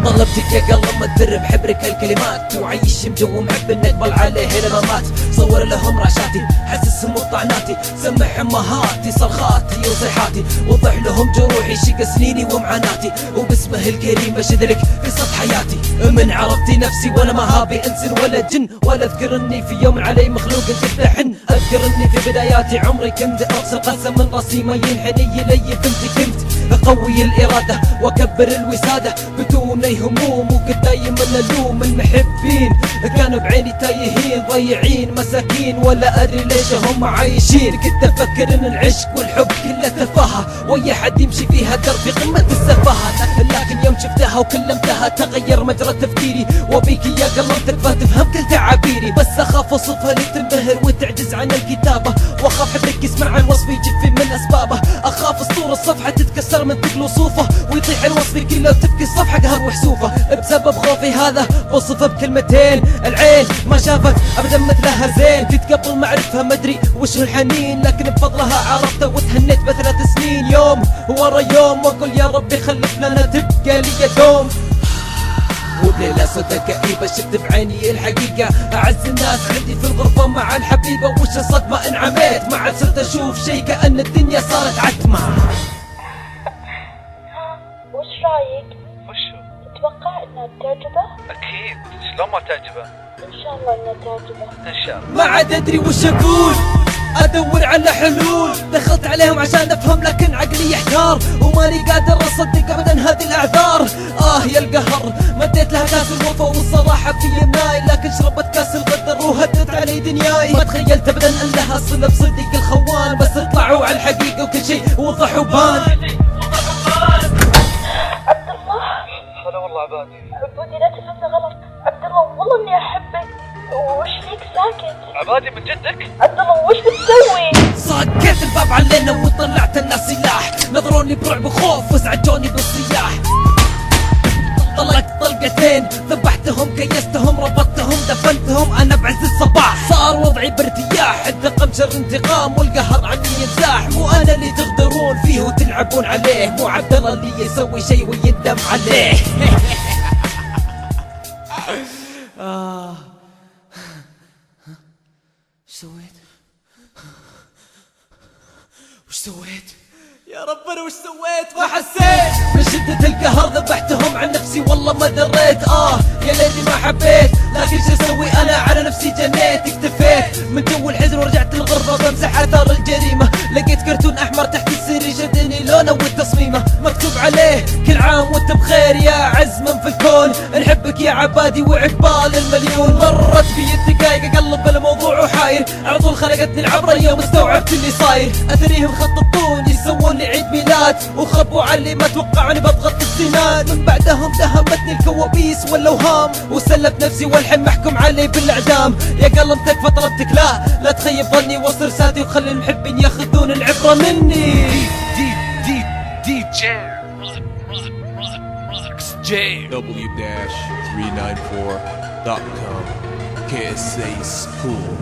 طلبتك يا قلب ما تدرب حبرك الكلمات وعيش جو محب نقبل عليه الامامات. صور لهم راشاتي حسسهم بطعناتي، سمح امهاتي صرخاتي وصيحاتي، وضح لهم جروحي شق سنيني ومعاناتي، وباسمه الكريم بشد لك قصة حياتي. من عرفتي نفسي وانا ما هابي انس ولا جن، ولا اذكر اني في يوم علي مخلوق كنت احن. اذكر اني في بداياتي عمري كنت ارسل قسم من راسي ما ينحني الي بنتي، كنت اقوي الاراده واكبر الوساده بدون اي هموم، وكنت دايما الوم المحبين كانوا بعيني تايهين ضيعين مساكين ولا ادري ليش هم عايشين. كنت افكر ان العشق والحب كله تفاهه واي حد يمشي فيها درب قمه السفاهه، لكن يوم شفتها وكلمتها تغير مجرى تفكيري، وبيك يا قلب تكفى تفهم كل تعابيري. بس اخاف اوصفها لي تنبهر وتعجز عن الكتابه، واخاف حدك يسمع عن وصفي جفي من اسبابه، اخاف اسطور الصفحه تتكسر من ثقل وصوفه ويطيح الوصف كله وتبكي الصفحه قهر وحسوفه. بسبب خوفي هذا بوصفها بكلمتين، العين ما شافت ابدا مثلها زين، كنت قبل ما اعرفها مدري وش الحنين، لكن بفضلها عرفته وتهنيت بثلاث سنين يوم ورا يوم، واقول يا ربي خلف لنا تبقى لي دوم. وبليلة صدى كئيبة شفت بعيني الحقيقة، أعز الناس عندي في الغرفة مع الحبيبة، وش الصدمة انعميت ما عاد صرت أشوف شي كأن الدنيا صارت عتمة. وش رايك؟ وشو؟ تتوقع انها تعجبه؟ اكيد، شلون ما تعجبه؟ ان شاء الله انها تعجبه. ان شاء الله. ما عاد ادري وش اقول، ادور على حلول، دخلت عليهم عشان افهم لكن عقلي يحتار، وماني قادر اصدق ابدا هذه الاعذار. يا القهر مديت لها كاس الوفا والصراحه في يمناي، لكن شربت كاس الغدر وهدت علي دنياي. ما تخيلت ابدا ان لها صله بصدق الخوان، بس طلعوا على الحقيقه وكل شيء وضح وبان. عبد الله. هلا والله عبادي. عبودي لا تفهمنا غلط، عبد الله والله اني احبك. وش فيك ساكت؟ عبادي من جدك؟ عبد الله وش بتسوي؟ صكيت الباب علينا وطلعت الناس سلاح، نظروني برعب وخوف وازعجوني بالصياح. طلقت طلقتين ذبحتهم كيستهم ربطتهم دفنتهم انا بعز الصباح. صار وضعي بارتياح، انتقم شر انتقام والقهر عني ينزاح. مو انا اللي تغدرون فيه وتلعبون عليه، مو عبد الله اللي يسوي شيء ويندم عليه. وش سويت؟ يا رب انا وش سويت؟ ما حسيت من شدة القهر ذبحتهم عن نفسي والله ما دريت. يا ليتني ما حبيت، لكن شو اسوي انا على نفسي جنيت. اكتفيت من جو الحزن ورجعت للغربة بمسح اثار الجريمة، لقيت كرتون احمر تحت السرير شدني لونه وتصميمه، مكتوب عليه كل عام وانت بخير يا اعز من في الكون، نحبك يا عبادي وعقبال المليون. مرت بي الدقايق اقلب الموضوع وحاير، على طول خلقتني العبرة يوم استوعبت اللي صاير. اثريهم خططون يسوون لي عيد ميلاد وخبوا علي ما توقعوني بضغط السنان، من بعدهم دهمتني الكوابيس والاوهام وسلبت نفسي والحين محكوم علي بالاعدام. يا قلب تكفى طلبتك لا تخيب ظني وصر سادي وخلي المحبين ياخذون العبرة مني. W-394.com KSA School.